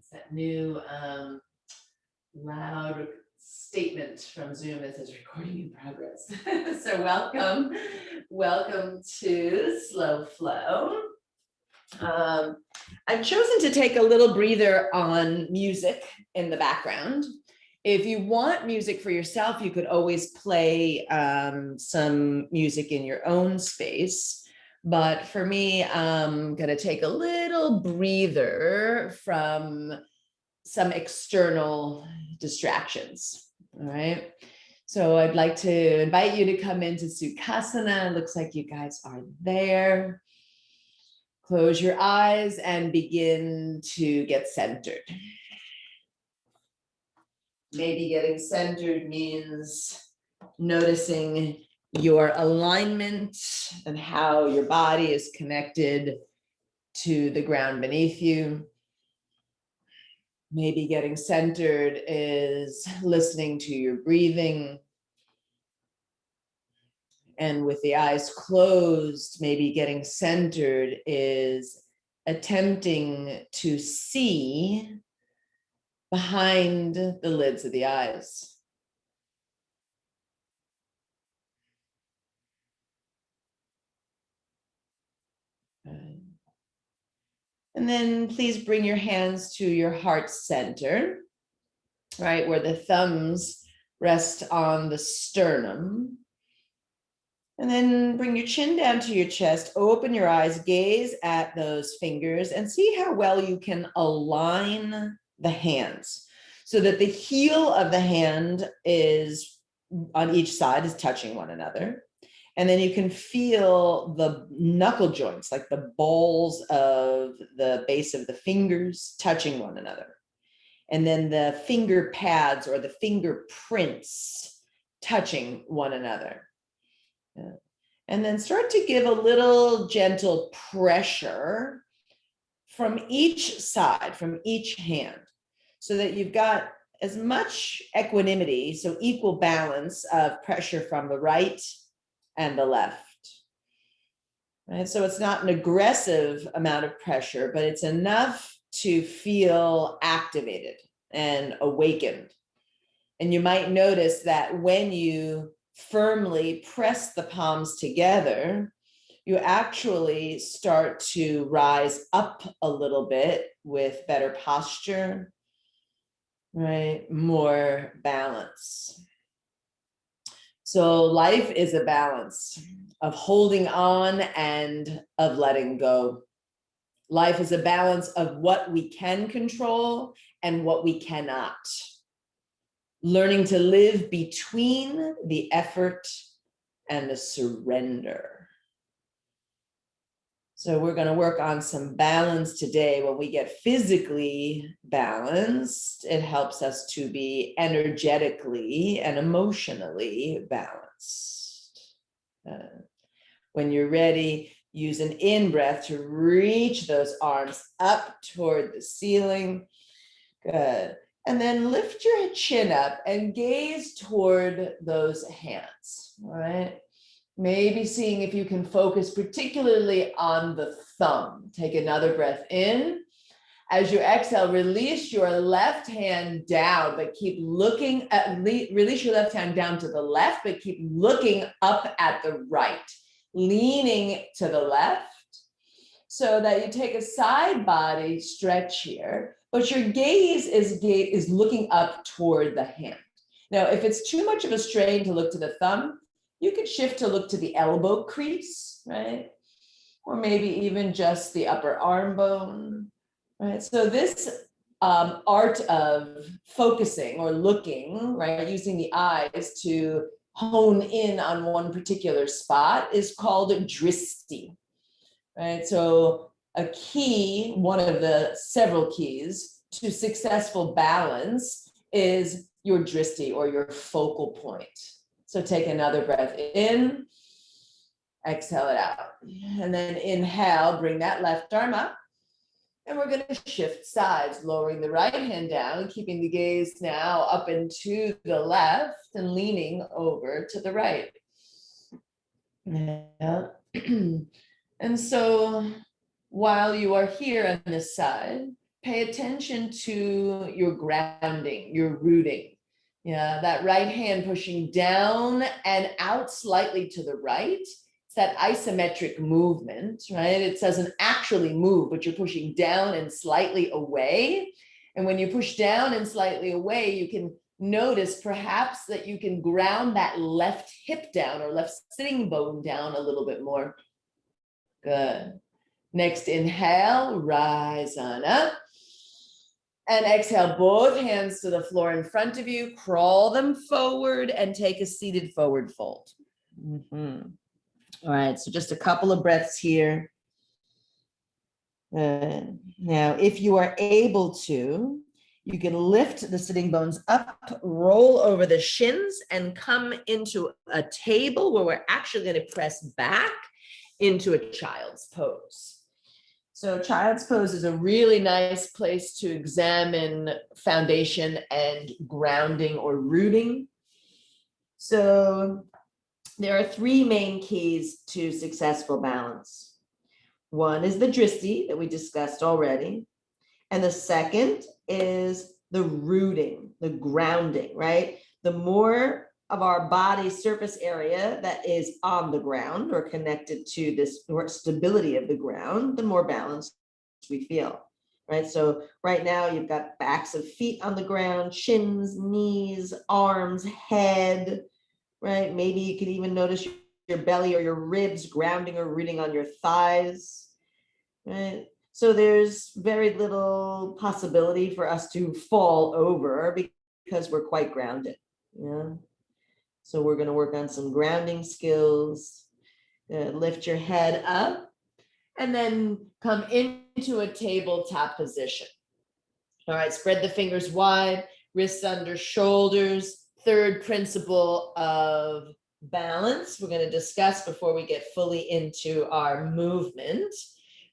It's that new loud statement from Zoom that says recording in progress. So welcome to Slow Flow. I've chosen to take a little breather on music in the background. If you want music for yourself, you could always play some music in your own space. But for me, I'm going to take a little breather from some external distractions. All right. So I'd like to invite you to come into Sukhasana. It looks like you guys are there. Close your eyes and begin to get centered. Maybe getting centered means noticing your alignment and how your body is connected to the ground beneath you. Maybe getting centered is listening to your breathing. And with the eyes closed, maybe getting centered is attempting to see behind the lids of the eyes. And then please bring your hands to your heart center, right, where the thumbs rest on the sternum. And then bring your chin down to your chest, open your eyes, gaze at those fingers, and see how well you can align the hands so that the heel of the hand is on each side is touching one another. And then you can feel the knuckle joints, like the balls of the base of the fingers touching one another. And then the finger pads or the fingerprints touching one another. And then start to give a little gentle pressure from each side, from each hand, so that you've got as much equanimity, so equal balance of pressure from the right and the left. Right? So it's not an aggressive amount of pressure, but it's enough to feel activated and awakened. And you might notice that when you firmly press the palms together, you actually start to rise up a little bit with better posture, right? More balance. So life is a balance of holding on and of letting go. Life is a balance of what we can control and what we cannot. Learning to live between the effort and the surrender. So we're going to work on some balance today. When we get physically balanced, it helps us to be energetically and emotionally balanced. When you're ready, use an in-breath to reach those arms up toward the ceiling. Good. And then lift your chin up and gaze toward those hands, all right? Maybe seeing if you can focus particularly on the thumb. Take another breath in. As you exhale, release your left hand down, but keep looking at, release your left hand down to the left, but keep looking up at the right, leaning to the left so that you take a side body stretch here, but your gaze is looking up toward the hand. Now, if it's too much of a strain to look to the thumb, you could shift to look to the elbow crease, right? Or maybe even just the upper arm bone, right? So this art of focusing or looking, right, using the eyes to hone in on one particular spot is called dristi, right? So a key, one of the several keys to successful balance is your dristi or your focal point. So take another breath in, exhale it out. And then inhale, bring that left arm up. And we're going to shift sides, lowering the right hand down, keeping the gaze now up and to the left and leaning over to the right. Yeah. And so while you are here on this side, pay attention to your grounding, your rooting. Yeah, that right hand pushing down and out slightly to the right. It's that isometric movement, right? It doesn't actually move, but you're pushing down and slightly away. And when you push down and slightly away, you can notice perhaps that you can ground that left hip down or left sitting bone down a little bit more. Good. Next inhale, rise on up. And exhale, both hands to the floor in front of you, crawl them forward and take a seated forward fold. All right, so just a couple of breaths here. Now, if you are able to, you can lift the sitting bones up, roll over the shins, and come into a table where we're actually going to press back into a child's pose. So child's pose is a really nice place to examine foundation and grounding or rooting. So there are three main keys to successful balance. One is the drishti that we discussed already. And the second is the rooting, the grounding, right? The more of our body surface area that is on the ground or connected to this stability of the ground, the more balanced we feel, right? So right now you've got backs of feet on the ground, shins, knees, arms, head, right? Maybe you can even notice your belly or your ribs grounding or rooting on your thighs, right? So there's very little possibility for us to fall over because we're quite grounded, yeah? So we're going to work on some grounding skills. Lift your head up and then come into a tabletop position. All right, spread the fingers wide, wrists under shoulders. Third principle of balance we're going to discuss before we get fully into our movement.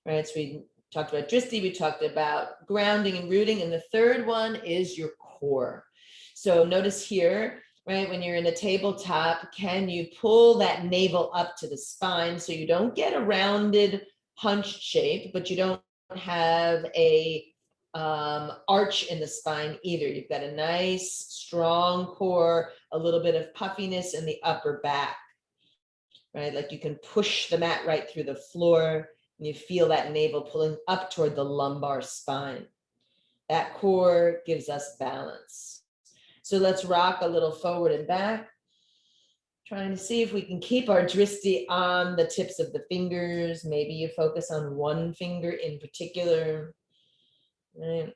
Right, so we talked about drishti, we talked about grounding and rooting, and the third one is your core. So notice here, right, when you're in a tabletop, can you pull that navel up to the spine so you don't get a rounded hunched shape, but you don't have a arch in the spine either. You've got a nice strong core, a little bit of puffiness in the upper back, right? Like you can push the mat right through the floor and you feel that navel pulling up toward the lumbar spine. That core gives us balance. So let's rock a little forward and back, trying to see if we can keep our drishti on the tips of the fingers. Maybe you focus on one finger in particular. Right.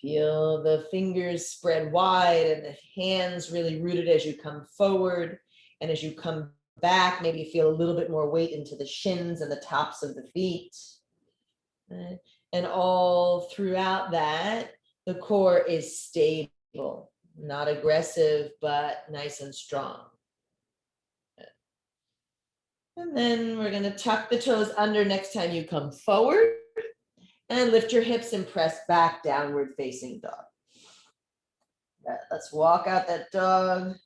Feel the fingers spread wide and the hands really rooted as you come forward. And as you come back, maybe you feel a little bit more weight into the shins and the tops of the feet. Right. And all throughout that, the core is stable, not aggressive, but nice and strong. And then we're going to tuck the toes under next time you come forward. And lift your hips and press back, downward facing dog. Let's walk out that dog.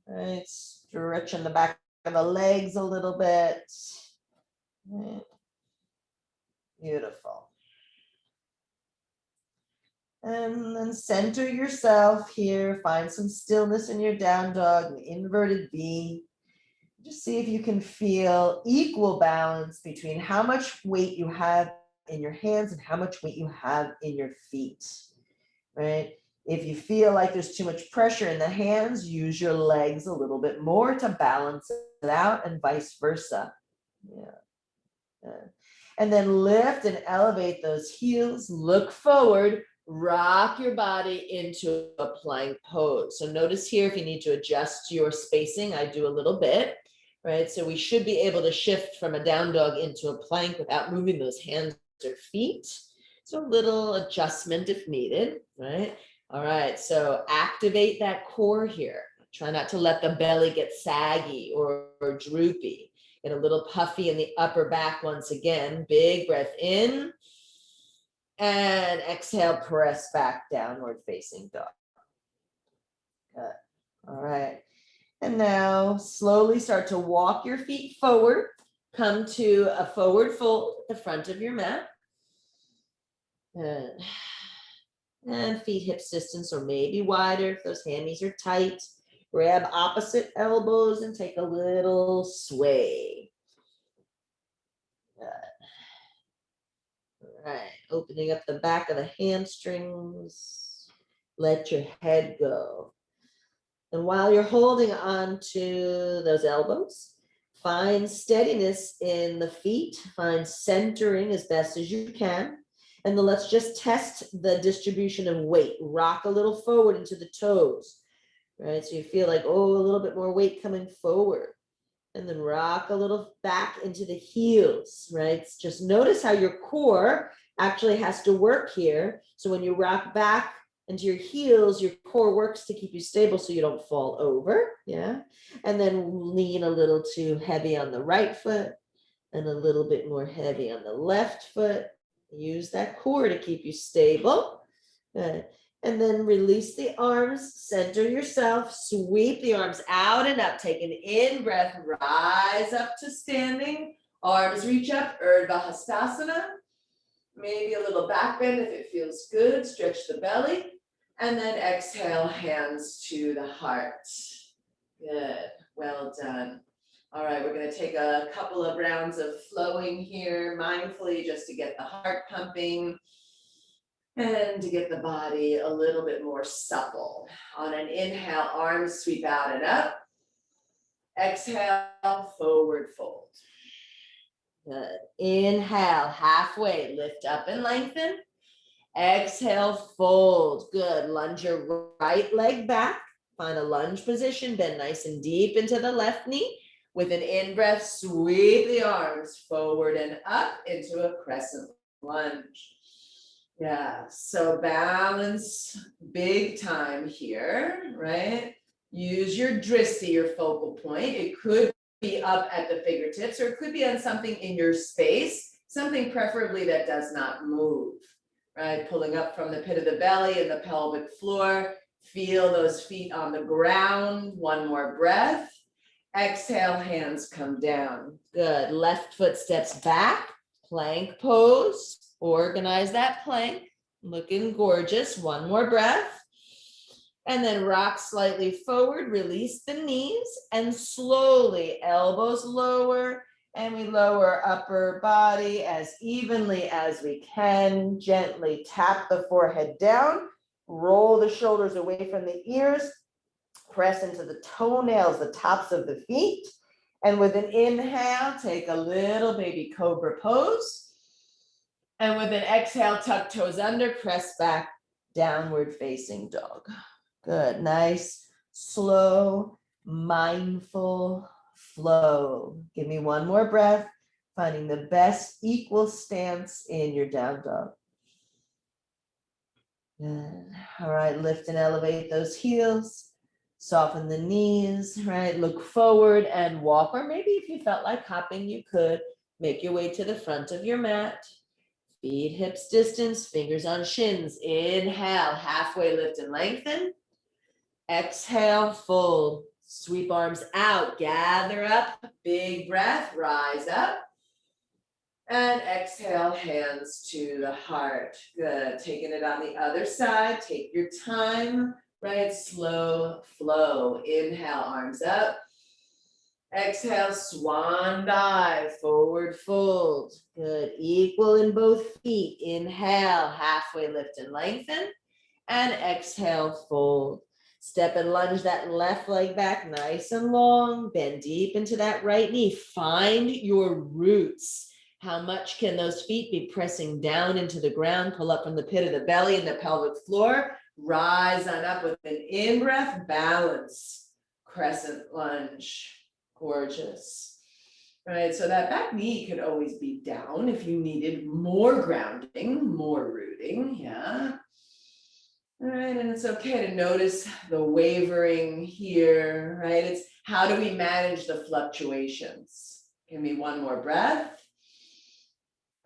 All right, stretching the back of the legs a little bit. Right. Beautiful. And then center yourself here. Find some stillness in your down dog, the inverted V. Just see if you can feel equal balance between how much weight you have in your hands and how much weight you have in your feet, right? If you feel like there's too much pressure in the hands, use your legs a little bit more to balance it out and vice versa. Yeah. And then lift and elevate those heels, look forward, rock your body into a plank pose. So notice here, if you need to adjust your spacing, I do a little bit, right? So we should be able to shift from a down dog into a plank without moving those hands or feet. So a little adjustment if needed, right? All right, so activate that core here. Try not to let the belly get saggy or droopy. Get a little puffy in the upper back once again. Big breath in. And exhale, press back, downward facing dog. Good. All right. And now slowly start to walk your feet forward. Come to a forward fold at the front of your mat. Good. And feet hips distance or maybe wider if those hammies are tight. Grab opposite elbows and take a little sway. Good. All right, opening up the back of the hamstrings. Let your head go. And while you're holding on to those elbows, find steadiness in the feet, find centering as best as you can. And then let's just test the distribution of weight. Rock a little forward into the toes, right? So you feel like, oh, a little bit more weight coming forward. And then rock a little back into the heels, right? Just notice how your core actually has to work here. So when you rock back into your heels, your core works to keep you stable so you don't fall over, yeah? And then lean a little too heavy on the right foot and a little bit more heavy on the left foot. Use that core to keep you stable. Good. And then release the arms, center yourself, sweep the arms out and up. Take an in breath, rise up to standing. Arms reach up, Urdhva Hastasana. Maybe a little back bend if it feels good. Stretch the belly. And then exhale, hands to the heart. Good, well done. All right, we're gonna take a couple of rounds of flowing here mindfully just to get the heart pumping. And to get the body a little bit more supple. On an inhale, arms sweep out and up. Exhale, forward fold. Good. Inhale, halfway, lift up and lengthen. Exhale, fold. Good. Lunge your right leg back. Find a lunge position, bend nice and deep into the left knee. With an in-breath, sweep the arms forward and up into a crescent lunge. Yeah, so balance big time here, right? Use your drishti, your focal point. It could be up at the fingertips or it could be on something in your space, something preferably that does not move, right? Pulling up from the pit of the belly and the pelvic floor. Feel those feet on the ground. One more breath. Exhale, hands come down. Good. Left foot steps back, plank pose. Organize that plank, looking gorgeous. One more breath. And then rock slightly forward, release the knees, and slowly elbows lower, and we lower upper body as evenly as we can. Gently tap the forehead down, roll the shoulders away from the ears, press into the toenails, the tops of the feet. And with an inhale, take a little baby cobra pose. And with an exhale, tuck toes under, press back, downward facing dog. Good, nice, slow, mindful flow. Give me one more breath, finding the best equal stance in your down dog. Good. All right, lift and elevate those heels. Soften the knees, right? Look forward and walk, or maybe if you felt like hopping, you could make your way to the front of your mat. Feet hips distance, fingers on shins. Inhale, halfway lift and lengthen. Exhale, fold. Sweep arms out, gather up, big breath, rise up. And exhale, hands to the heart. Good, taking it on the other side, take your time, right? Slow flow. Inhale, arms up. Exhale, swan dive, forward fold. Good, equal in both feet. Inhale, halfway lift and lengthen. And exhale, fold. Step and lunge that left leg back nice and long. Bend deep into that right knee. Find your roots. How much can those feet be pressing down into the ground? Pull up from the pit of the belly and the pelvic floor. Rise on up with an in-breath, balance. Crescent lunge. Gorgeous. Right, so that back knee could always be down if you needed more grounding, more rooting, yeah. All right, and it's okay to notice the wavering here, right? It's how do we manage the fluctuations? Give me one more breath.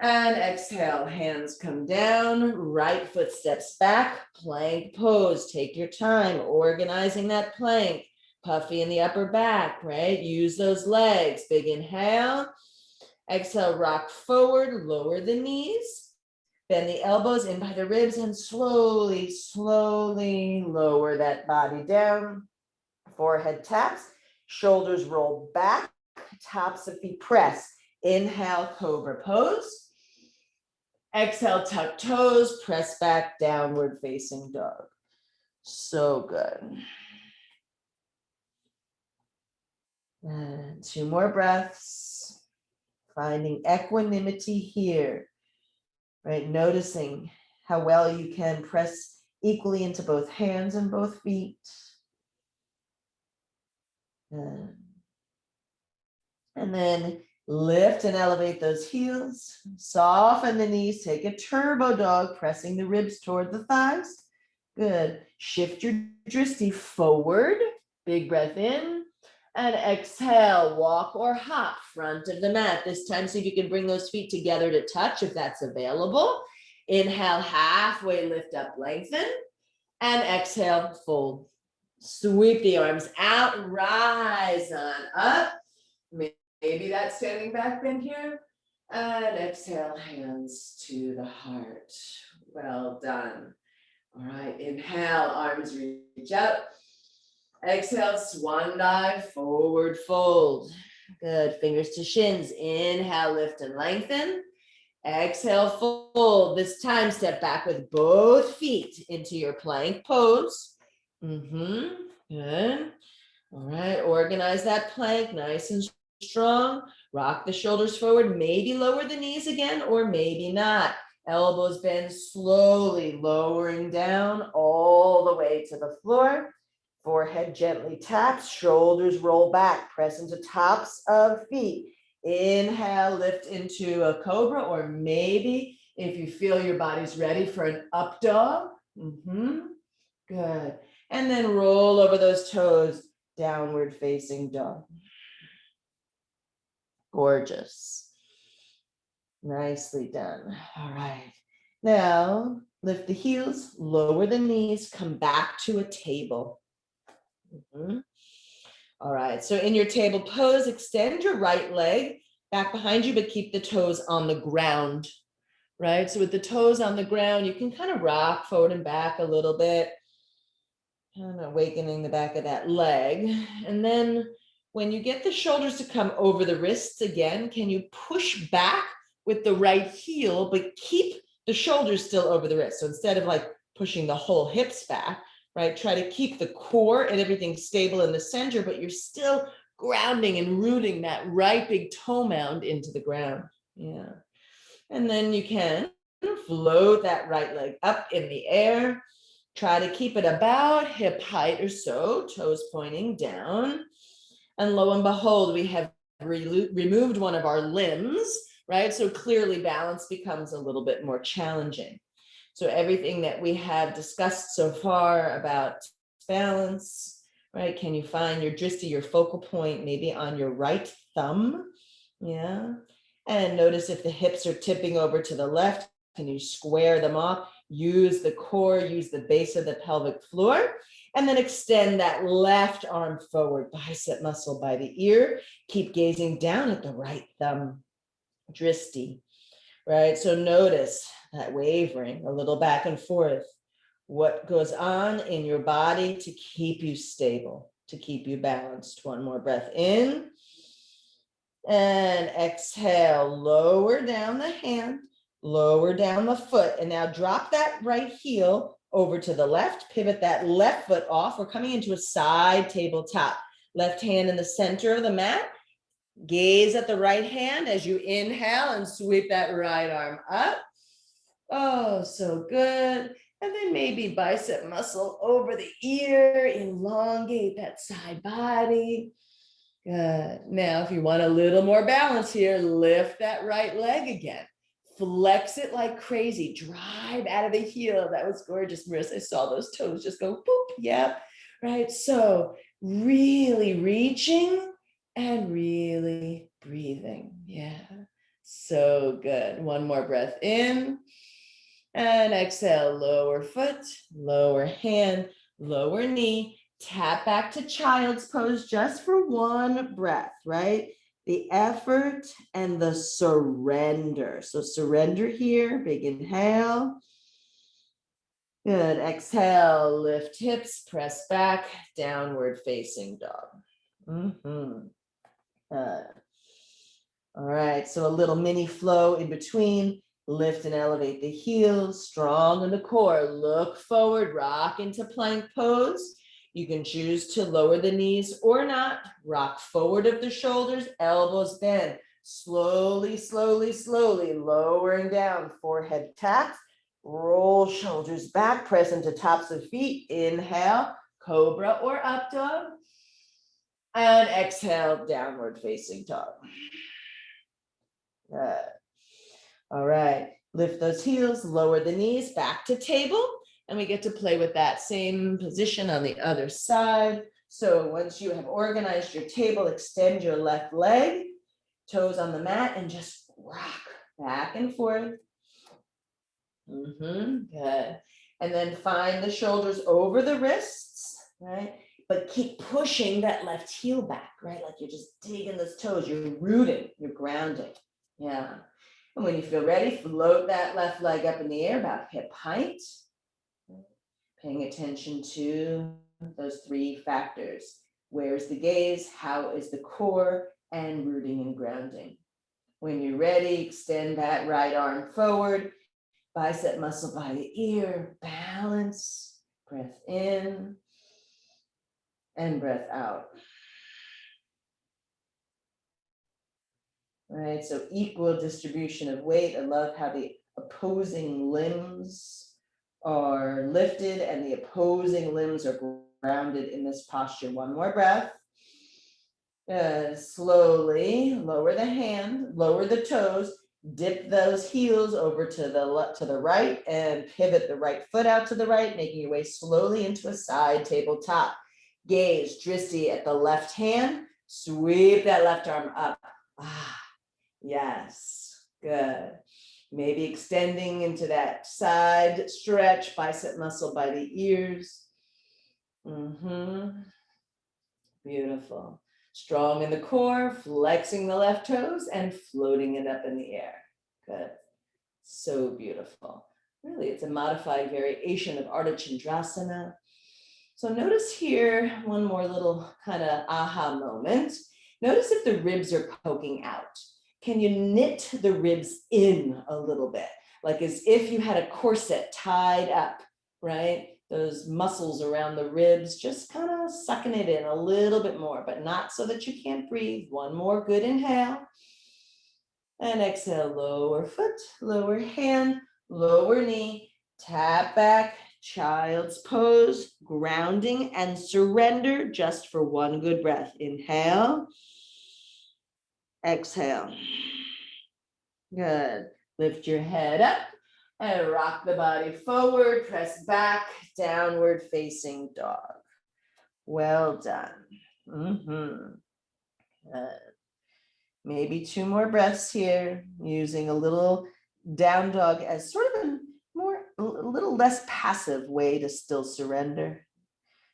And exhale, hands come down, right foot steps back, plank pose. Take your time organizing that plank. Puffy in the upper back, right? Use those legs. Big inhale. Exhale, rock forward, lower the knees. Bend the elbows in by the ribs and slowly, slowly lower that body down. Forehead taps, shoulders roll back, tops of feet press. Inhale, cobra pose. Exhale, tuck toes, press back, downward facing dog. So good. And 2 more breaths. Finding equanimity here, right? Noticing how well you can press equally into both hands and both feet. And then lift and elevate those heels. Soften the knees. Take a turbo dog, pressing the ribs toward the thighs. Good. Shift your drishti forward. Big breath in. And exhale, walk or hop, front of the mat. This time, see if you can bring those feet together to touch if that's available. Inhale, halfway lift up, lengthen. And exhale, fold. Sweep the arms out, rise on up. Maybe that standing back bend here. And exhale, hands to the heart. Well done. All right, inhale, arms reach up. Exhale, swan dive, forward fold. Good, fingers to shins. Inhale, lift and lengthen. Exhale, fold. This time, step back with both feet into your plank pose. Good. All right, organize that plank nice and strong. Rock the shoulders forward, maybe lower the knees again, or maybe not. Elbows bend slowly, lowering down all the way to the floor. Forehead gently taps, shoulders roll back, press into tops of feet. Inhale, lift into a cobra, or maybe if you feel your body's ready for an up dog. Good. And then roll over those toes, downward facing dog. Gorgeous. Nicely done. All right. Now lift the heels, lower the knees, come back to a table. All right, so in your table pose, extend your right leg back behind you, but keep the toes on the ground, right? So with the toes on the ground, you can kind of rock forward and back a little bit, kind of awakening the back of that leg. And then when you get the shoulders to come over the wrists again, can you push back with the right heel, but keep the shoulders still over the wrist? So instead of like pushing the whole hips back, right? Try to keep the core and everything stable in the center, but you're still grounding and rooting that right big toe mound into the ground. Yeah. And then you can float that right leg up in the air. Try to keep it about hip height or so, toes pointing down. And lo and behold, we have removed one of our limbs, right? So clearly balance becomes a little bit more challenging. So everything that we have discussed so far about balance, right? Can you find your drishti, your focal point, maybe on your right thumb? Yeah. And notice if the hips are tipping over to the left, can you square them off? Use the core, use the base of the pelvic floor, and then extend that left arm forward, bicep muscle by the ear. Keep gazing down at the right thumb, drishti, right? So notice that wavering, a little back and forth. What goes on in your body to keep you stable, to keep you balanced? One more breath in. And exhale, lower down the hand, lower down the foot. And now drop that right heel over to the left, pivot that left foot off. We're coming into a side tabletop. Left hand in the center of the mat. Gaze at the right hand as you inhale and sweep that right arm up. Oh, so good. And then maybe bicep muscle over the ear, elongate that side body. Good. Now, if you want a little more balance here, lift that right leg again. Flex it like crazy. Drive out of the heel. That was gorgeous, Marissa. I saw those toes just go boop. Yep. Right. So really reaching and really breathing. Yeah. So good. One more breath in. And exhale, lower foot, lower hand, lower knee. Tap back to child's pose just for one breath, right? the effort and the surrender. So surrender here, big inhale. Good, exhale, lift hips, press back, downward facing dog. Good. All right, so a little mini flow in between. Lift and elevate the heels, strong in the core. Look forward, rock into plank pose. You can choose to lower the knees or not. Rock forward of the shoulders, elbows bend. Slowly, slowly, slowly, lowering down, forehead taps. Roll shoulders back, press into tops of feet. Inhale, cobra or up dog. And exhale, downward facing dog. Good. All right, lift those heels, lower the knees, back to table, and we get to play with that same position on the other side. So once you have organized your table, extend your left leg, toes on the mat, and just rock back and forth. Good. And then find the shoulders over the wrists, right? But keep pushing that left heel back, right? Like you're just digging those toes, you're rooting, you're grounding. Yeah. And when you feel ready, float that left leg up in the air about hip height. Paying attention to those three factors. Where's the gaze? How is the core? And rooting and grounding. When you're ready, extend that right arm forward. Bicep muscle by the ear. Balance. Breath in. And breath out. Right, so equal distribution of weight. I love how the opposing limbs are lifted and the opposing limbs are grounded in this posture. One more breath. Slowly lower the hand, lower the toes, dip those heels over to the left, to the right, and pivot the right foot out to the right, making your way slowly into a side tabletop. Gaze, drishti at the left hand, sweep that left arm up. Yes, good. Maybe extending into that side stretch, bicep muscle by the ears. Beautiful. Strong in the core, flexing the left toes and floating it up in the air. Good. So beautiful. Really, it's a modified variation of Ardha Chandrasana. So notice here one more little kind of aha moment. Notice if the ribs are poking out. Can you knit the ribs in a little bit? Like as if you had a corset tied up, right? Those muscles around the ribs, just kind of sucking it in a little bit more, but not so that you can't breathe. One more good inhale. And exhale, lower foot, lower hand, lower knee, tap back, child's pose, grounding and surrender just for one good breath. Inhale. Exhale. Good. Lift your head up and rock the body forward, press back, downward facing dog. Well done. Good. Maybe two more breaths here, using a little down dog as sort of a little less passive way to still surrender.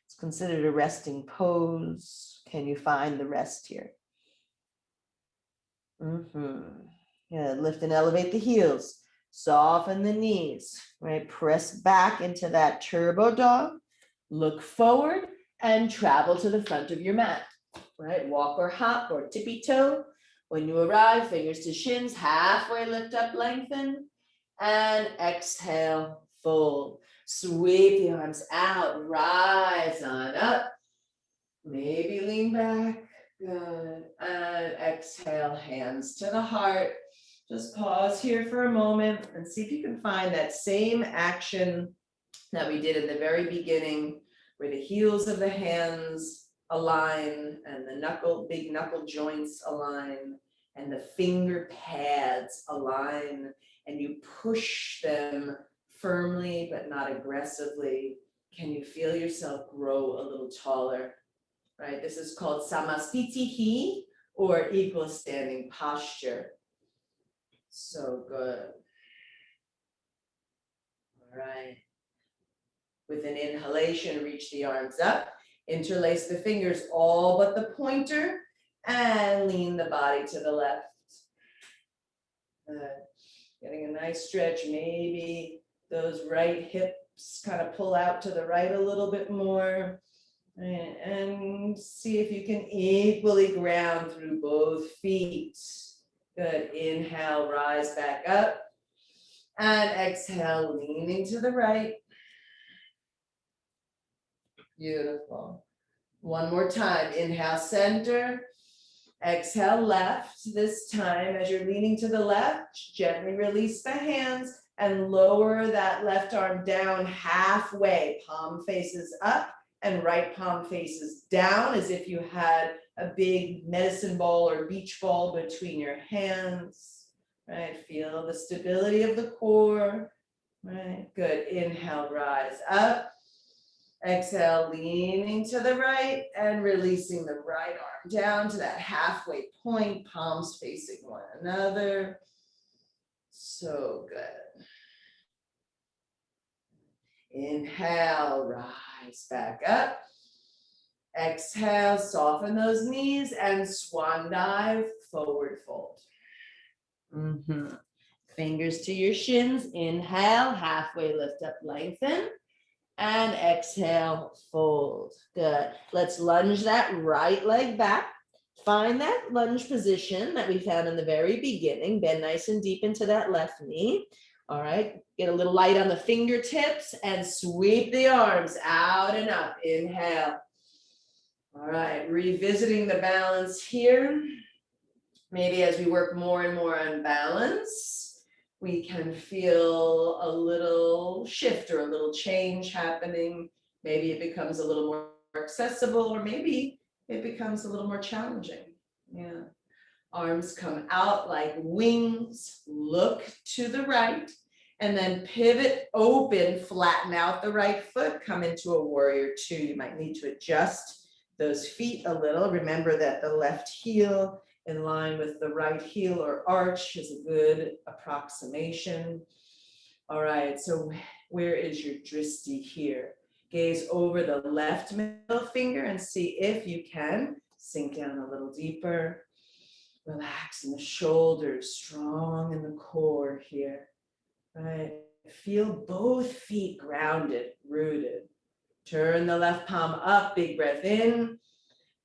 It's considered a resting pose. Can you find the rest here? Yeah, lift and elevate the heels, soften the knees, right? Press back into that turbo dog, look forward and travel to the front of your mat, right? Walk or hop or tippy toe. When you arrive, fingers to shins, halfway lift up, lengthen, and exhale, fold. Sweep the arms out, rise on up, maybe lean back. Good. And exhale, hands to the heart. Just pause here for a moment and see if you can find that same action that we did in the very beginning, where the heels of the hands align and the big knuckle joints align and the finger pads align, and you push them firmly but not aggressively. Can you feel yourself grow a little taller? Right, this is called Samastitihi, or equal standing posture. So good. All right. With an inhalation, reach the arms up, interlace the fingers all but the pointer, and lean the body to the left. Good. Getting a nice stretch, maybe those right hips kind of pull out to the right a little bit more. And see if you can equally ground through both feet. Good. Inhale, rise back up. And exhale, leaning to the right. Beautiful. One more time. Inhale, center. Exhale, left. This time, as you're leaning to the left, gently release the hands and lower that left arm down halfway. Palm faces up and right palm faces down, as if you had a big medicine ball or beach ball between your hands. Right, feel the stability of the core. Right, good. Inhale, rise up. Exhale, leaning to the right and releasing the right arm down to that halfway point, palms facing one another. So good. Inhale, rise back up. Exhale, soften those knees and swan dive, forward fold. Fingers to your shins. Inhale, halfway lift up, lengthen. And exhale, fold. Good. Let's lunge that right leg back. Find that lunge position that we found in the very beginning. Bend nice and deep into that left knee. All right. Get a little light on the fingertips and sweep the arms out and up. Inhale. All right. Revisiting the balance here. Maybe as we work more and more on balance, we can feel a little shift or a little change happening. Maybe it becomes a little more accessible, or maybe it becomes a little more challenging. Yeah. Arms come out like wings, look to the right, and then pivot, open, flatten out the right foot, come into a warrior two. You might need to adjust those feet a little. Remember that the left heel in line with the right heel or arch is a good approximation. All right, so where is your drishti here? Gaze over the left middle finger and see if you can sink down a little deeper. Relax in the shoulders, strong in the core here. Right, feel both feet grounded, rooted. Turn the left palm up, big breath in.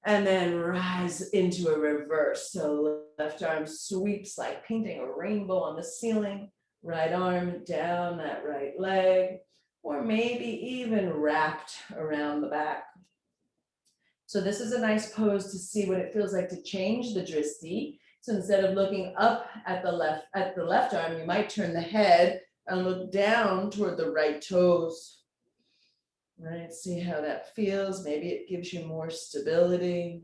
And then rise into a reverse. So left arm sweeps like painting a rainbow on the ceiling. Right arm down that right leg, or maybe even wrapped around the back. So this is a nice pose to see what it feels like to change the drishti. So instead of looking up at the left arm, you might turn the head and look down toward the right toes. Right, see how that feels. Maybe it gives you more stability.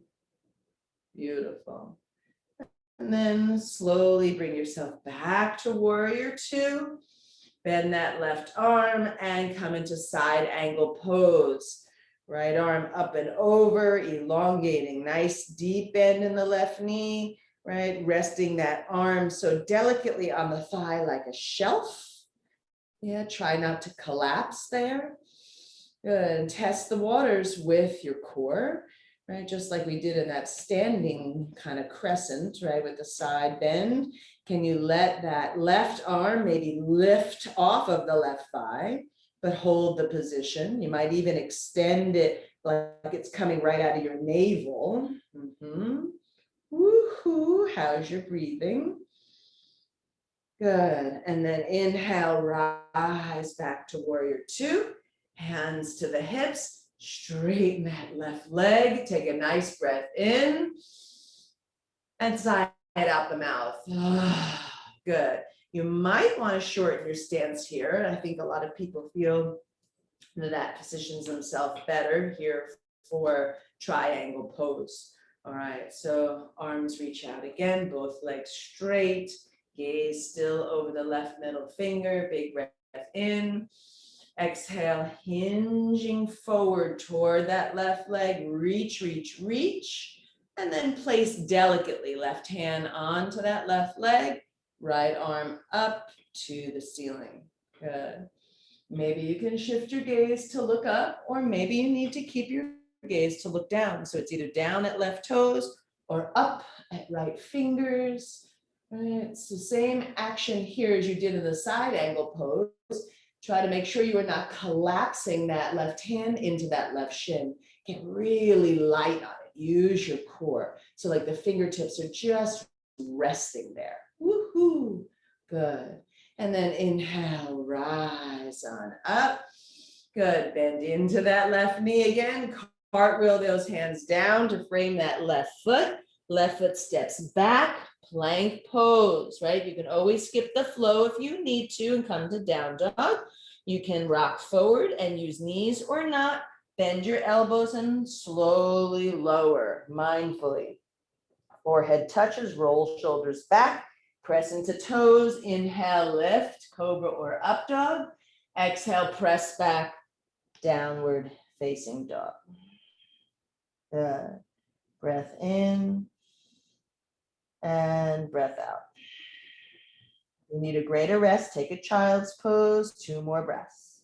Beautiful. And then slowly bring yourself back to warrior two. Bend that left arm and come into side angle pose. Right arm up and over, elongating. Nice deep bend in the left knee. Right, resting that arm so delicately on the thigh like a shelf. Yeah, try not to collapse there. Good, and test the waters with your core, right? Just like we did in that standing kind of crescent, right? With the side bend. Can you let that left arm maybe lift off of the left thigh, but hold the position? You might even extend it like it's coming right out of your navel. Woohoo, how's your breathing? Good, and then inhale, rise back to warrior two. Hands to the hips, straighten that left leg, take a nice breath in, and sigh it out the mouth. Good. You might want to shorten your stance here. I think a lot of people feel that positions themselves better here for triangle pose. All right, so arms reach out again, both legs straight, gaze still over the left middle finger, big breath in. Exhale, hinging forward toward that left leg, reach, reach, reach, and then place delicately left hand onto that left leg, right arm up to the ceiling. Good. Maybe you can shift your gaze to look up, or maybe you need to keep your gaze to look down. So it's either down at left toes or up at right fingers. Right, it's the same action here as you did in the side angle pose. Try to make sure you are not collapsing that left hand into that left shin. Get really light on it. Use your core. So like the fingertips are just resting there. Woohoo! Good. And then inhale, rise on up. Good. Bend into that left knee again. Cartwheel those hands down to frame that left foot. Left foot steps back. Plank pose, right? You can always skip the flow if you need to and come to down dog. You can rock forward and use knees or not. Bend your elbows and slowly lower mindfully. Forehead touches, roll shoulders back, press into toes. Inhale, lift, cobra or up dog. Exhale, press back, downward facing dog. Good. Breath in and breath out. You need a greater rest. Take a child's pose, 2 more breaths.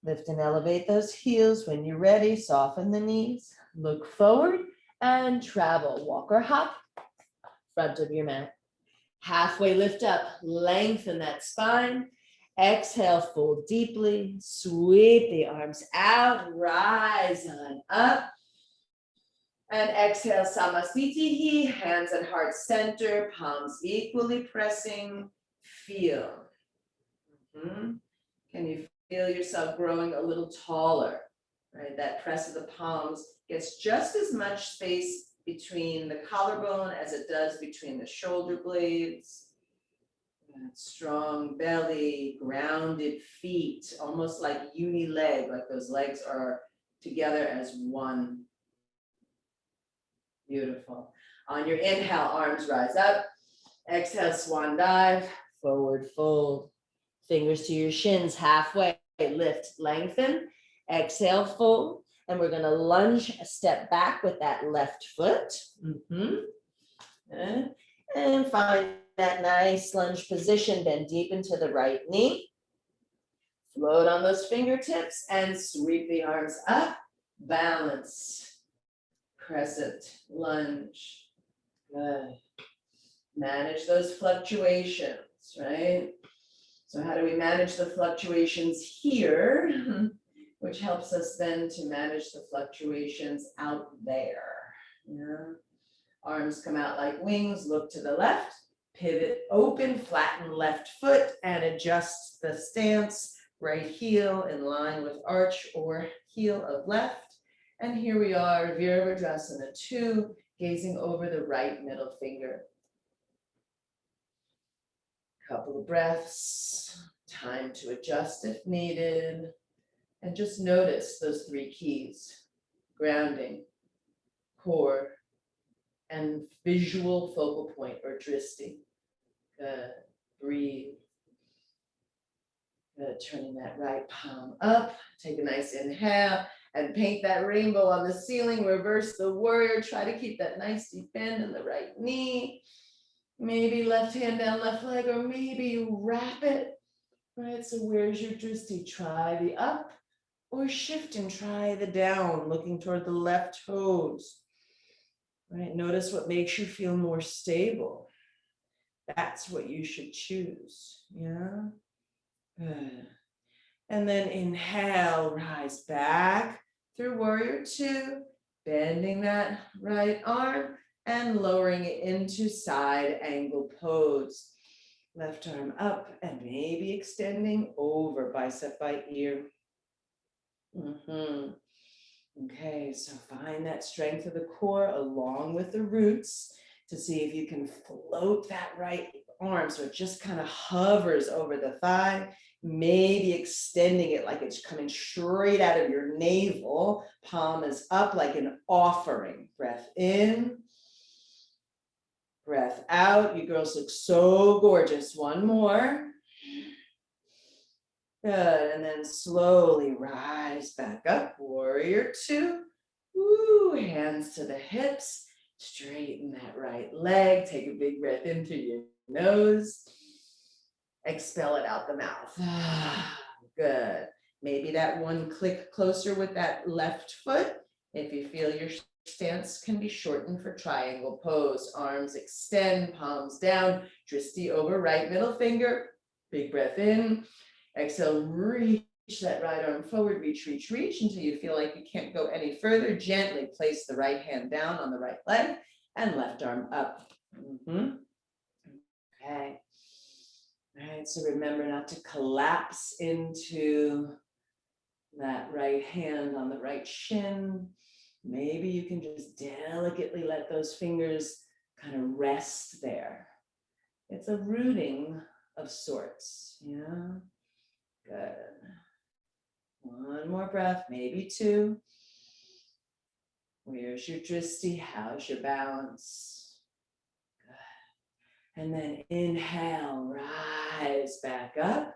Lift and elevate those heels. When you're ready, soften the knees, look forward and travel. Walk or hop, front of your mat. Halfway lift up, lengthen that spine. Exhale, fold deeply, sweep the arms out, rise on up. And exhale, Samasthiti, hands at heart center, palms equally pressing, feel. Can you feel yourself growing a little taller, right? That press of the palms gets just as much space between the collarbone as it does between the shoulder blades. That strong belly, grounded feet, almost like uni leg, like those legs are together as one. Beautiful. On your inhale, arms rise up. Exhale, swan dive, forward fold. Fingers to your shins, halfway, lift, lengthen. Exhale, fold. And we're gonna lunge a step back with that left foot. And find that nice lunge position, bend deep into the right knee. Float on those fingertips and sweep the arms up. Balance, crescent, lunge. Good. Manage those fluctuations, right? So how do we manage the fluctuations here? Which helps us then to manage the fluctuations out there. Yeah. Arms come out like wings, look to the left, pivot, open, flatten left foot, and adjust the stance. Right heel in line with arch or heel of left. And here we are, Virabhadrasana 2, gazing over the right middle finger. Couple of breaths, time to adjust if needed. And just notice those 3 keys: grounding, core, and visual focal point or drishti. Good. Breathe. Good. Turning that right palm up. Take a nice inhale and paint that rainbow on the ceiling. Reverse the warrior. Try to keep that nice deep bend in the right knee. Maybe left hand down left leg, or maybe you wrap it. Right. So where's your drishti? Try the up or shift and try the down, looking toward the left toes. Right, notice what makes you feel more stable. That's what you should choose. Yeah. Good. And then inhale, rise back through warrior 2, bending that right arm and lowering it into side angle pose. Left arm up and maybe extending over bicep by ear. Okay, so find that strength of the core along with the roots to see if you can float that right arm so it just kind of hovers over the thigh, maybe extending it like it's coming straight out of your navel. Palm is up like an offering. Breath in, breath out. You girls look so gorgeous. One more. Good, and then slowly rise back up, warrior 2. Woo, hands to the hips, straighten that right leg, take a big breath in through your nose. Expel it out the mouth. Good. Maybe that one click closer with that left foot. If you feel your stance can be shortened for triangle pose. Arms extend, palms down, Drishti over right middle finger. Big breath in. Exhale, reach that right arm forward, reach, reach, reach until you feel like you can't go any further. Gently place the right hand down on the right leg and left arm up. Okay. All right, so remember not to collapse into that right hand on the right shin. Maybe you can just delicately let those fingers kind of rest there. It's a rooting of sorts, yeah. Good. One more breath, maybe two. Where's your drishti? How's your balance? Good. And then inhale, rise back up.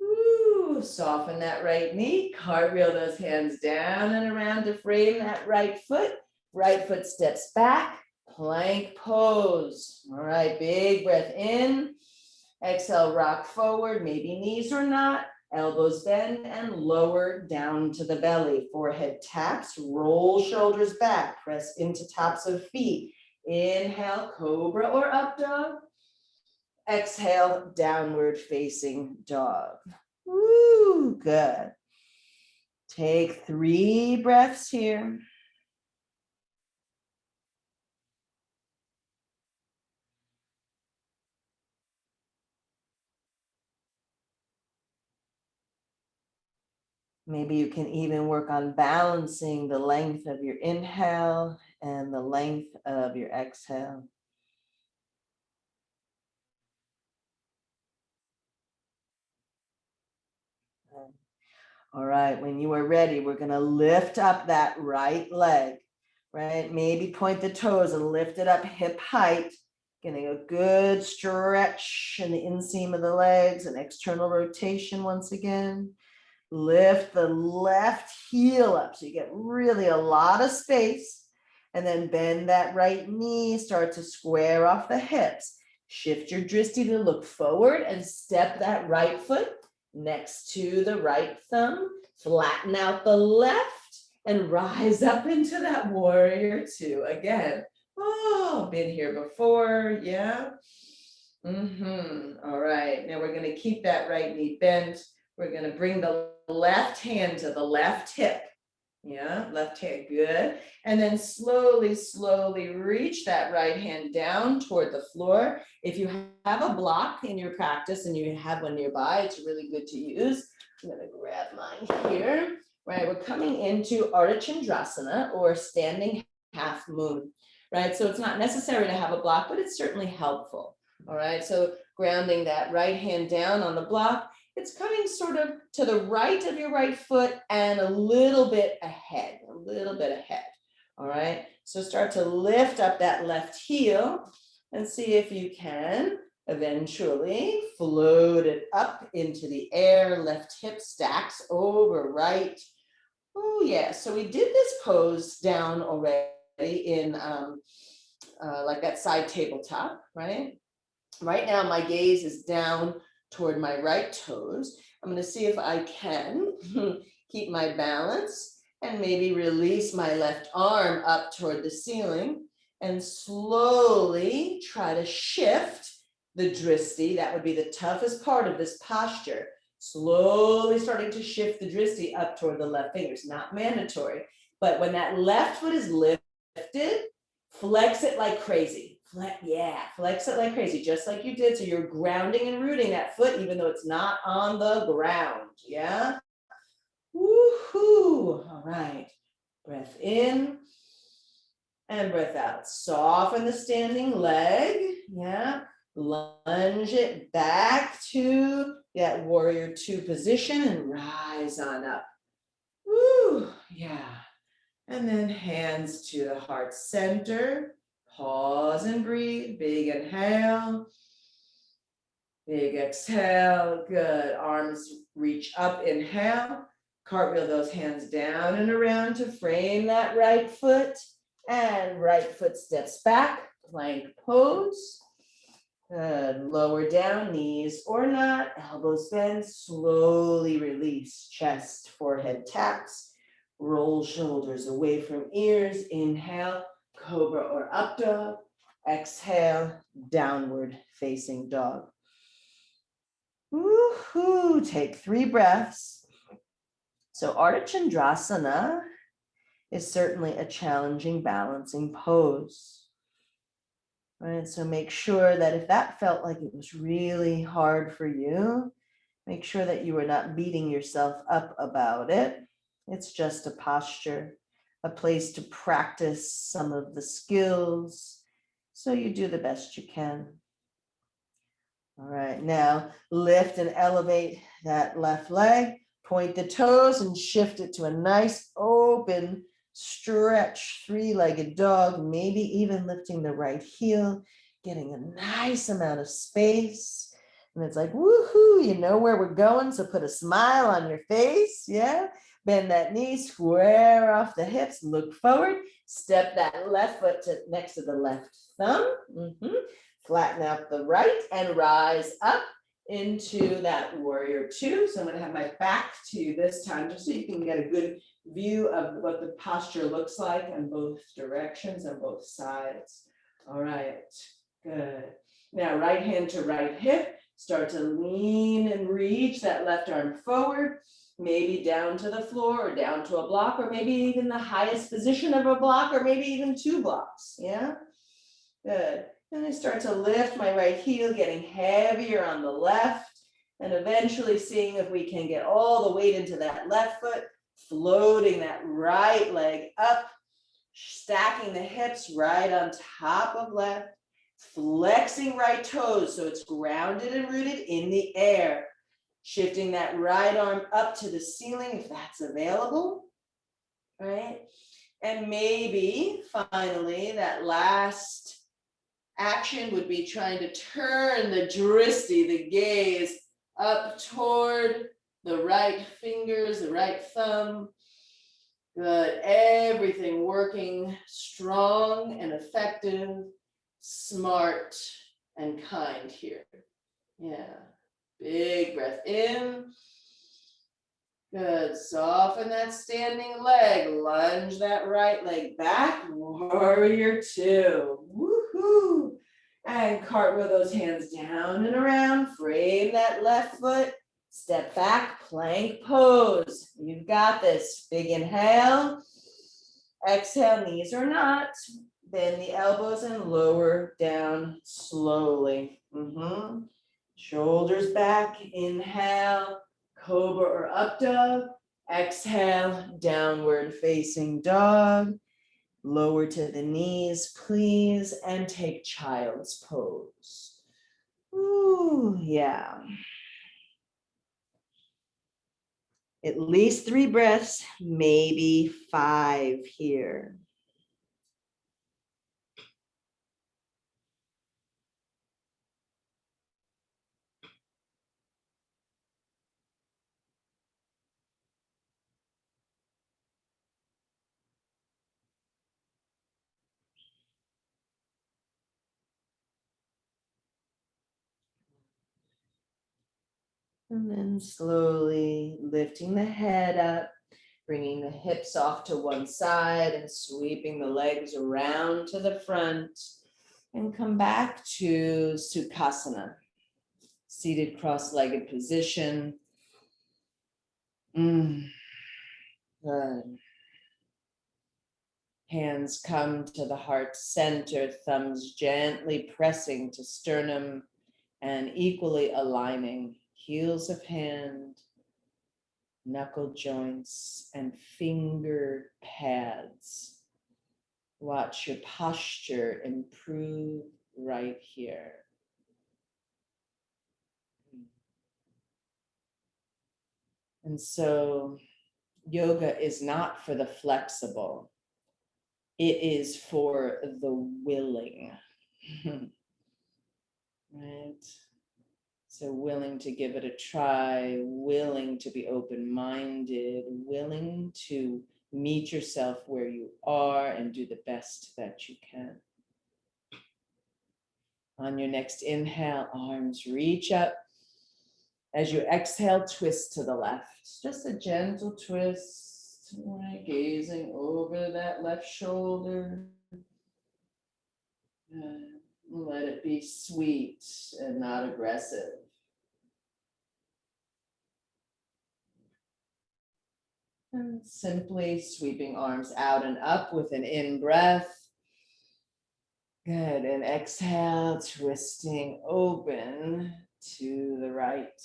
Ooh, soften that right knee, cartwheel those hands down and around to frame that right foot. Right foot steps back, plank pose. All right, big breath in. Exhale, rock forward, maybe knees or not. Elbows bend and lower down to the belly. Forehead taps, roll shoulders back, press into tops of feet. Inhale, cobra or up dog. Exhale, downward facing dog. Woo, good. Take 3 breaths here. Maybe you can even work on balancing the length of your inhale and the length of your exhale. All right, when you are ready, we're going to lift up that right leg, right? Maybe point the toes and lift it up hip height, getting a good stretch in the inseam of the legs and external rotation once again. Lift the left heel up so you get really a lot of space, and then bend that right knee, start to square off the hips. Shift your drishti to look forward and step that right foot next to the right thumb. Flatten out the left and rise up into that warrior two. Again, oh, been here before, yeah. All right, now we're going to keep that right knee bent. We're going to bring the left hand to the left hip. Yeah, left hand, good. And then slowly, slowly reach that right hand down toward the floor. If you have a block in your practice and you have one nearby, it's really good to use. I'm going to grab mine here. Right, we're coming into Ardha Chandrasana, or standing half moon. Right, so it's not necessary to have a block, but it's certainly helpful. All right, so grounding that right hand down on the block. It's coming sort of to the right of your right foot and a little bit ahead, all right? So start to lift up that left heel and see if you can eventually float it up into the air. Left hip stacks over right. Oh yeah, so we did this pose down already in like that side tabletop, right? Right now my gaze is down toward my right toes. I'm going to see if I can keep my balance and maybe release my left arm up toward the ceiling and slowly try to shift the drishti. That would be the toughest part of this posture. Slowly starting to shift the drishti up toward the left fingers, not mandatory, but when that left foot is lifted, flex it like crazy. Flex it like crazy, just like you did. So you're grounding and rooting that foot, even though it's not on the ground. Yeah. Woohoo. All right. Breath in and breath out. Soften the standing leg. Yeah. Lunge it back to that warrior two position and rise on up. Woo. Yeah. And then hands to the heart center. Pause and breathe. Big inhale. Big exhale. Good. Arms reach up. Inhale. Cartwheel those hands down and around to frame that right foot. And right foot steps back. Plank pose. Good. Lower down, knees or not, elbows bend, slowly release, chest, forehead taps, roll shoulders away from ears, inhale, cobra or up dog, exhale, downward facing dog. Woohoo, take 3 breaths. So Ardha Chandrasana is certainly a challenging balancing pose. Right, so make sure that if that felt like it was really hard for you, make sure that you are not beating yourself up about it. It's just a posture, a place to practice some of the skills, so you do the best you can. All right, now lift and elevate that left leg, point the toes and shift it to a nice open stretch, 3-legged dog, maybe even lifting the right heel, getting a nice amount of space. And it's like, woohoo, you know where we're going, so put a smile on your face, yeah? Bend that knee, square off the hips, look forward, step that left foot next to the left thumb. Flatten out the right and rise up into that warrior 2. So I'm going to have my back to you this time, just so you can get a good view of what the posture looks like in both directions and both sides. All right, good. Now right hand to right hip, start to lean and reach that left arm forward, maybe down to the floor or down to a block, or maybe even the highest position of a block, or maybe even 2 blocks, yeah? Good. And I start to lift my right heel, getting heavier on the left, and eventually seeing if we can get all the weight into that left foot, floating that right leg up, stacking the hips right on top of left, flexing right toes so it's grounded and rooted in the air, shifting that right arm up to the ceiling if that's available, right? And maybe finally that last action would be trying to turn the dristi, the gaze, up toward the right fingers, the right thumb. Good. Everything working strong and effective, smart and kind here. Yeah. Big breath in. Good. Soften that standing leg. Lunge that right leg back. Warrior 2. Woohoo. And cartwheel those hands down and around. Frame that left foot. Step back, plank pose. You've got this. Big inhale. Exhale, knees or not. Bend the elbows and lower down slowly. Shoulders back. Inhale. Cobra or up dog. Exhale, downward facing dog. Lower to the knees, please, and take child's pose. Ooh, yeah. At least 3 breaths, maybe 5 here. And then slowly lifting the head up, bringing the hips off to one side and sweeping the legs around to the front, and come back to Sukhasana, seated cross-legged position. Good. Hands come to the heart center, thumbs gently pressing to sternum and equally aligning heels of hand, knuckle joints, and finger pads. Watch your posture improve right here. And so yoga is not for the flexible. It is for the willing. Right? So willing to give it a try, willing to be open-minded, willing to meet yourself where you are and do the best that you can. On your next inhale, arms reach up. As you exhale, twist to the left. Just a gentle twist, right? Gazing over that left shoulder. Let it be sweet and not aggressive. And simply sweeping arms out and up with an in-breath. Good, and exhale, twisting open to the right.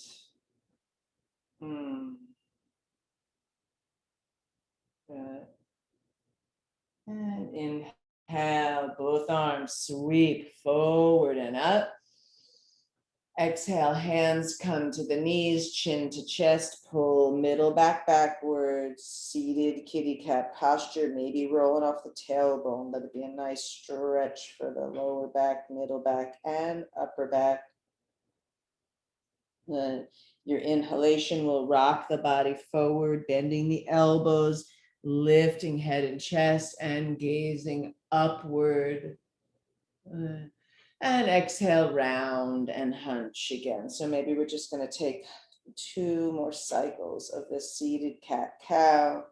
Good. And inhale, both arms sweep forward and up. Exhale, hands come to the knees, chin to chest, pull middle back backwards, seated kitty cat posture, maybe rolling off the tailbone. Let it be a nice stretch for the lower back, middle back, and upper back. Then your inhalation will rock the body forward, bending the elbows, lifting head and chest, and gazing upward. And exhale, round and hunch again. So maybe we're just going to take 2 more cycles of the seated cat-cow.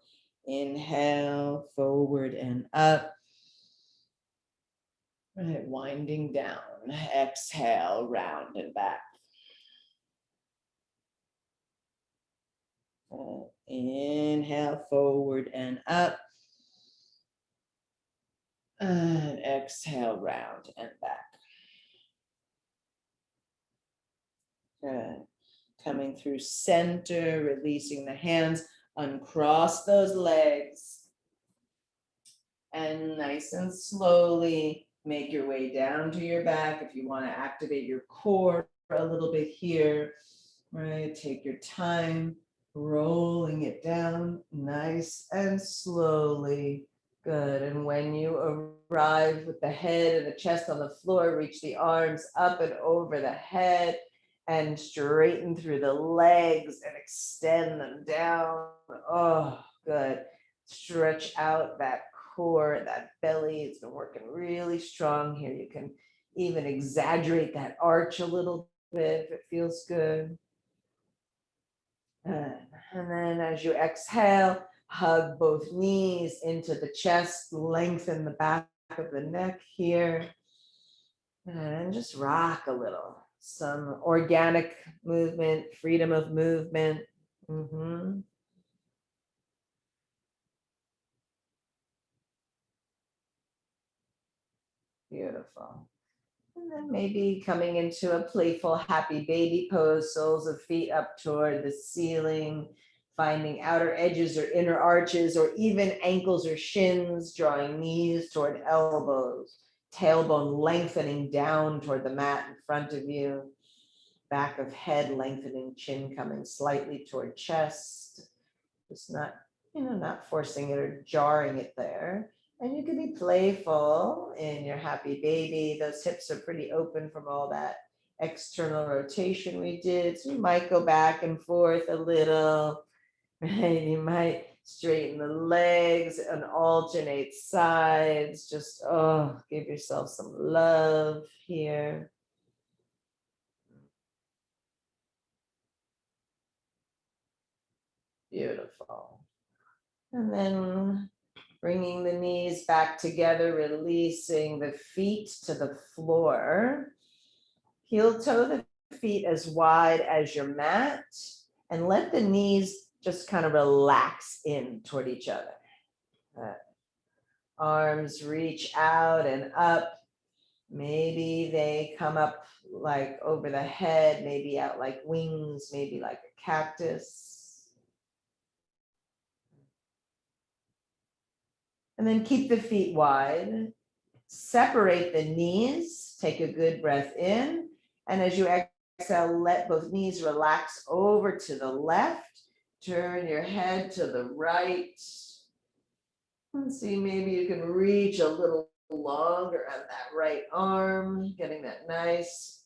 Inhale, forward and up. Right, winding down. Exhale, round and back. Inhale, forward and up. And exhale, round and back. Good. Coming through center, releasing the hands, uncross those legs. And nice and slowly make your way down to your back. If you want to activate your core a little bit here, right? Take your time, rolling it down nice and slowly. Good. And when you arrive with the head and the chest on the floor, reach the arms up and over the head and straighten through the legs and extend them down. Oh, good. Stretch out that core, that belly. It's been working really strong here. You can even exaggerate that arch a little bit if it feels good. And then as you exhale, hug both knees into the chest, lengthen the back of the neck here, and just rock a little. Some organic movement, freedom of movement. Beautiful. And then maybe coming into a playful happy baby pose, soles of feet up toward the ceiling, finding outer edges or inner arches, or even ankles or shins, drawing knees toward elbows, tailbone lengthening down toward the mat in front of you, back of head lengthening, chin coming slightly toward chest, just not, not forcing it or jarring it there. And you can be playful in your happy baby. Those hips are pretty open from all that external rotation we did. So you might go back and forth a little, right? You might straighten the legs and alternate sides. Just, give yourself some love here. Beautiful. And then bringing the knees back together, releasing the feet to the floor. Heel toe the feet as wide as your mat, and let the knees just kind of relax in toward each other. Arms reach out and up. Maybe they come up like over the head, maybe out like wings, maybe like a cactus. And then keep the feet wide. Separate the knees. Take a good breath in. And as you exhale, let both knees relax over to the left. Turn your head to the right. And see, maybe you can reach a little longer on that right arm, getting that nice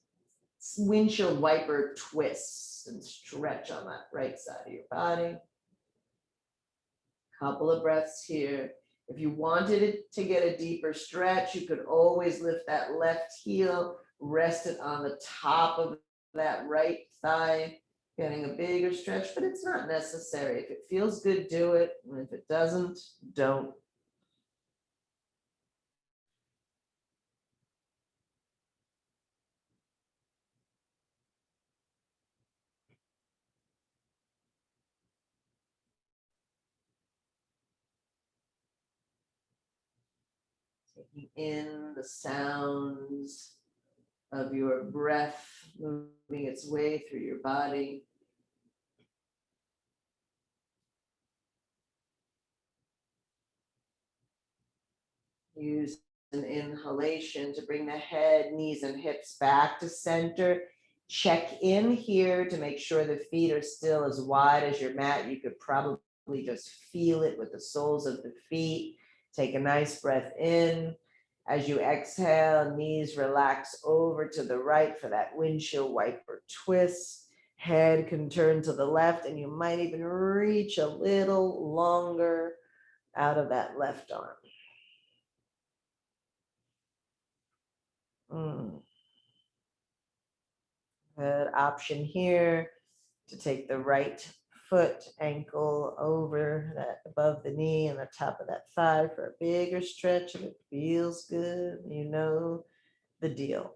windshield wiper twist and stretch on that right side of your body. Couple of breaths here. If you wanted it to get a deeper stretch, you could always lift that left heel, rest it on the top of that right thigh, getting a bigger stretch, but it's not necessary. If it feels good, do it. And if it doesn't, don't. Taking in the sounds of your breath moving its way through your body. Use an inhalation to bring the head, knees, and hips back to center. Check in here to make sure the feet are still as wide as your mat. You could probably just feel it with the soles of the feet. Take a nice breath in. As you exhale, knees relax over to the right for that windshield wiper twist. Head can turn to the left, and you might even reach a little longer out of that left arm. Good option here to take the right foot ankle over that above the knee and the top of that thigh for a bigger stretch. If it feels good, you know the deal.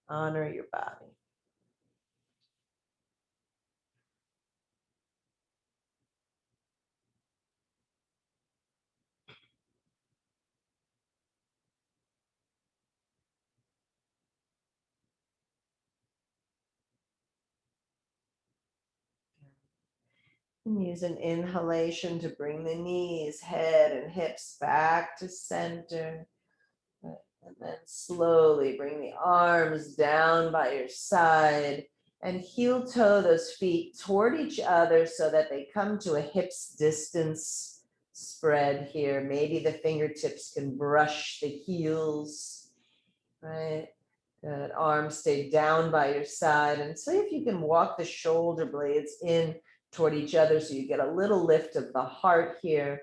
Honor your body. And use an inhalation to bring the knees, head, and hips back to center. And then slowly bring the arms down by your side and heel toe those feet toward each other so that they come to a hips distance spread here. Maybe the fingertips can brush the heels, right? Good. Arms stay down by your side. And see if you can walk the shoulder blades in toward each other so you get a little lift of the heart here.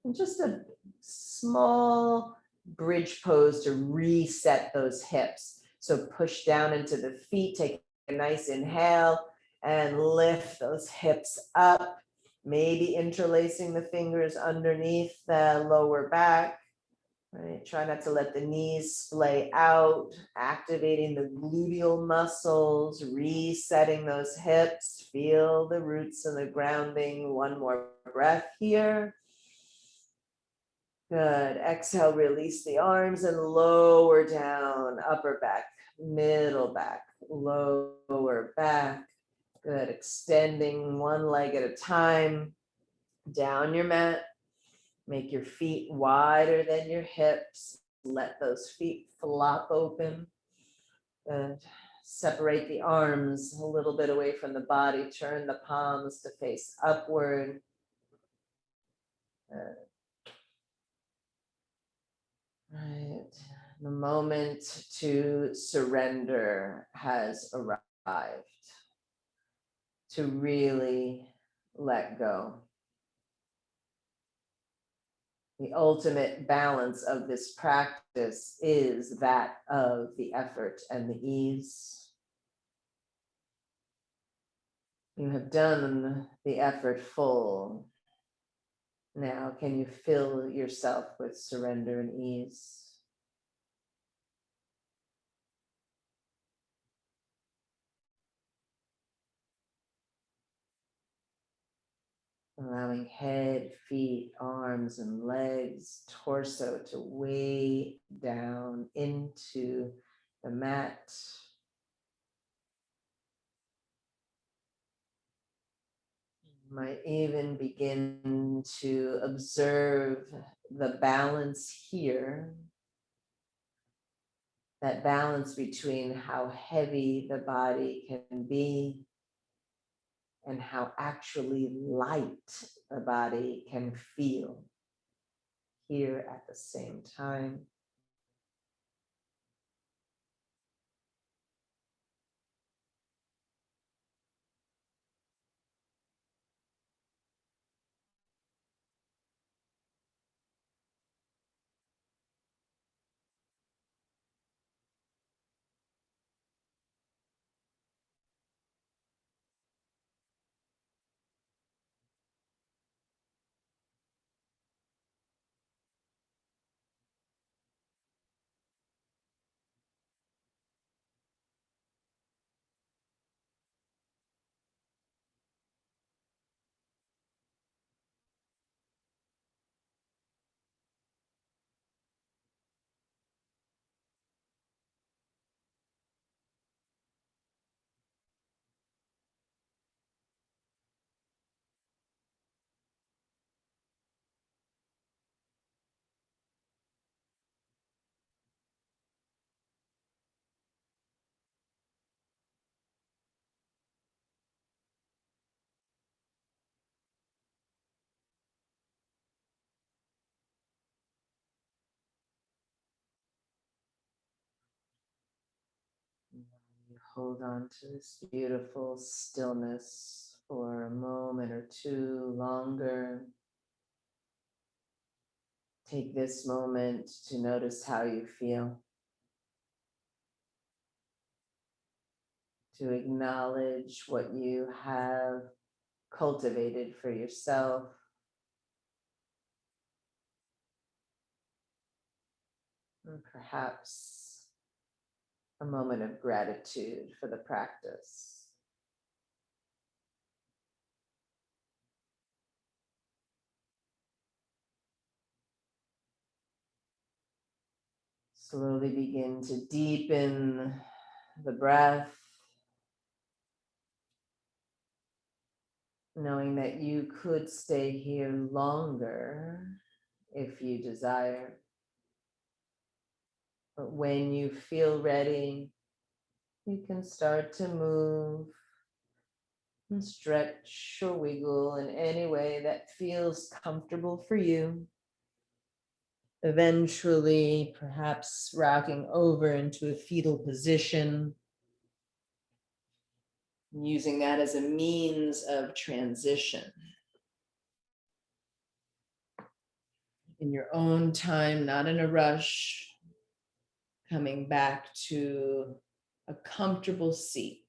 And just a small bridge pose to reset those hips. So push down into the feet, take a nice inhale and lift those hips up, maybe interlacing the fingers underneath the lower back. Right, try not to let the knees splay out, activating the gluteal muscles, resetting those hips, feel the roots and the grounding. One more breath here. Good. Exhale, release the arms and lower down, upper back, middle back, lower back. Good. Extending one leg at a time, down your mat. Make your feet wider than your hips. Let those feet flop open. Good. Separate the arms a little bit away from the body. Turn the palms to face upward. Good. Right. The moment to surrender has arrived. To really let go. The ultimate balance of this practice is that of the effort and the ease. You have done the effort full. Now, can you fill yourself with surrender and ease? Allowing head, feet, arms, and legs, torso to weigh down into the mat. You might even begin to observe the balance here. That balance between how heavy the body can be and how actually light the body can feel here at the same time. hold on to this beautiful stillness for a moment or two longer. Take this moment to notice how you feel, to acknowledge what you have cultivated for yourself. And perhaps a moment of gratitude for the practice. Slowly begin to deepen the breath, knowing that you could stay here longer if you desire. But when you feel ready, you can start to move and stretch or wiggle in any way that feels comfortable for you. Eventually, perhaps rocking over into a fetal position, using that as a means of transition. In your own time, not in a rush, coming back to a comfortable seat.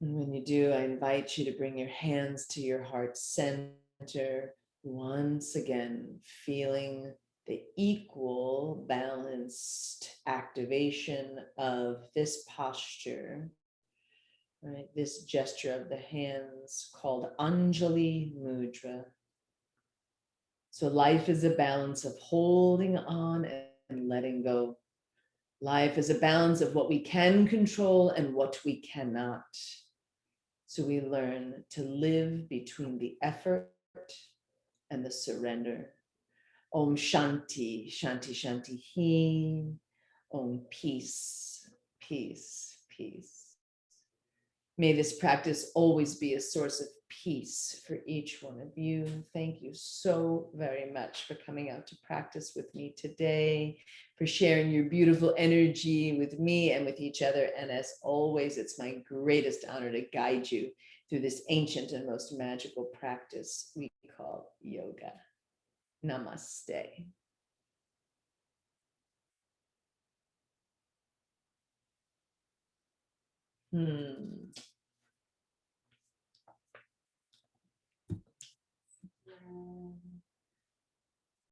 And when you do, I invite you to bring your hands to your heart center. Once again, feeling the equal, balanced activation of this posture, right? This gesture of the hands called Anjali Mudra. So life is a balance of holding on and letting go. Life is a balance of what we can control and what we cannot. So we learn to live between the effort and the surrender. Om Shanti, Shanti, Shanti, He. Om Peace, Peace, Peace. May this practice always be a source of peace for each one of you. Thank you so very much for coming out to practice with me today, for sharing your beautiful energy with me and with each other. And as always, it's my greatest honor to guide you through this ancient and most magical practice we call yoga. Namaste.